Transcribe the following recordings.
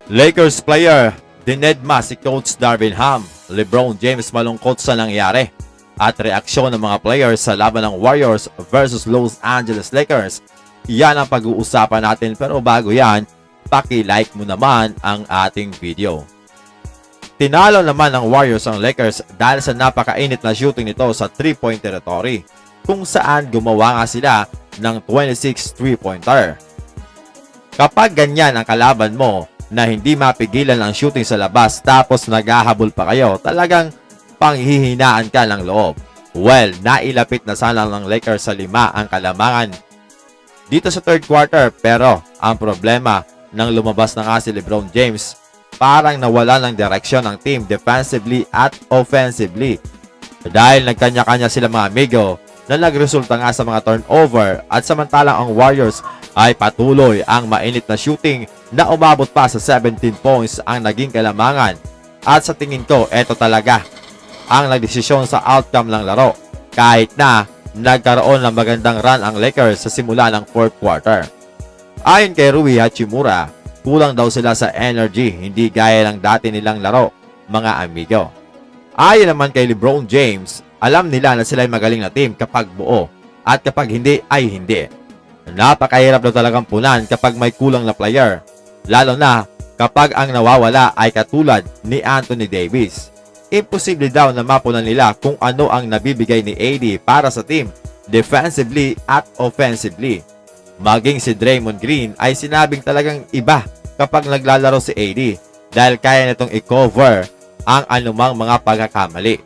Lakers player, dinedma si Coach Darvin Ham. LeBron James malungkot sa nangyari. At reaksyon ng mga players sa laban ng Warriors versus Los Angeles Lakers. Yan ang pag-uusapan natin, pero bago yan, paki-like mo naman ang ating video. Tinalo naman ng Warriors ang Lakers dahil sa napakainit na shooting nito sa 3-point territory, kung saan gumawa nga sila ng 26 3-pointer. Kapag ganyan ang kalaban mo na hindi mapigilan ang shooting sa labas tapos naghahabol pa kayo, talagang panghihinaan ka ng loob. Well, nailapit na sana ng Lakers sa 5 ang kalamangan dito sa third quarter, pero ang problema nang lumabas na nga si LeBron James, parang nawala ng direksyon ng team defensively at offensively. Dahil nagkanya-kanya sila mga amigo na nagresulta nga sa mga turnover, at samantalang ang Warriors ay patuloy ang mainit na shooting na umabot pa sa 17 points ang naging kalamangan. At sa tingin ko, eto talaga ang nagdesisyon sa outcome ng laro, kahit na nagkaroon ng magandang run ang Lakers sa simula ng fourth quarter. Ayon kay Rui Hachimura, kulang daw sila sa energy, hindi gaya ng dati nilang laro, mga amigo. Ayon naman kay LeBron James, alam nila na sila ay magaling na team kapag buo, at kapag hindi ay hindi. Napakahirap daw talagang punan kapag may kulang na player, lalo na kapag ang nawawala ay katulad ni Anthony Davis. Imposible daw na mapunan nila kung ano ang nabibigay ni AD para sa team, defensively at offensively. Maging si Draymond Green ay sinabing talagang iba kapag naglalaro si AD dahil kaya nitong i-cover ang anumang mga pagkakamali.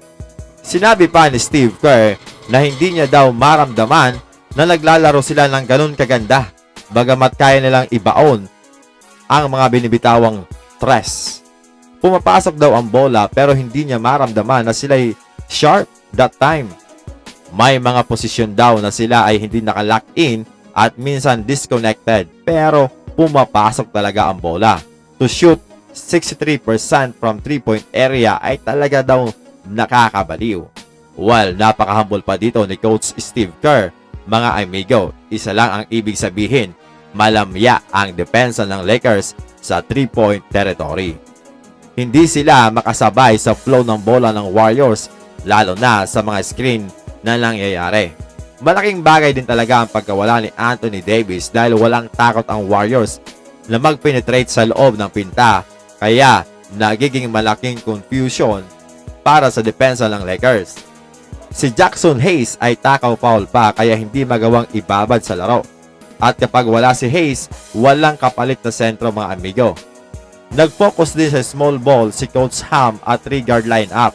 Sinabi pa ni Steve Kerr na hindi niya daw maramdaman na naglalaro sila ng ganun kaganda, bagamat kaya nilang ibaon ang mga binibitawang tres. Pumapasok daw ang bola pero hindi niya maramdaman na sila'y sharp that time. May mga posisyon daw na sila ay hindi nakalock in at minsan disconnected, pero pumapasok talaga ang bola. To shoot 63% from 3-point area ay talaga daw nakakabaliw. Well, napaka-humble pa dito ni Coach Steve Kerr, mga amigo. Isa lang ang ibig sabihin, malamya ang depensa ng Lakers sa 3-point territory. Hindi sila makasabay sa flow ng bola ng Warriors, lalo na sa mga screen na nangyayari. Malaking bagay din talaga ang pagkawala ni Anthony Davis dahil walang takot ang Warriors na mag-penetrate sa loob ng pinta, kaya nagiging malaking confusion para sa depensa ng Lakers. Si Jackson Hayes ay takaw foul pa, kaya hindi magawang ibabad sa laro. At kapag wala si Hayes, walang kapalit na sentro, mga amigo. Nag-focus din sa small ball si Coach Ham at 3-guard lineup.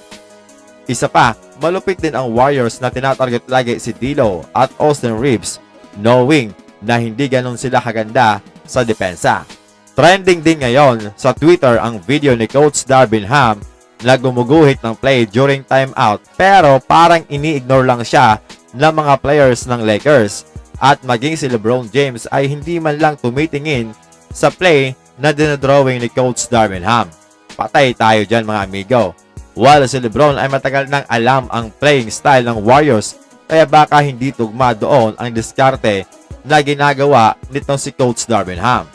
Isa pa, malupit din ang Warriors na tinatarget lagi si D'Lo at Austin Reeves, knowing na hindi ganun sila kaganda sa depensa. Trending din ngayon sa Twitter ang video ni Coach Darvin Ham na gumuguhit ng play during timeout, pero parang ini-ignore lang siya ng mga players ng Lakers, at maging si LeBron James ay hindi man lang tumitingin sa play na dinadrawing ni Coach Darvin Ham. Patay tayo dyan, mga amigo. While si LeBron ay matagal nang alam ang playing style ng Warriors, kaya baka hindi tugma doon ang diskarte na ginagawa nitong si Coach Darvin Ham.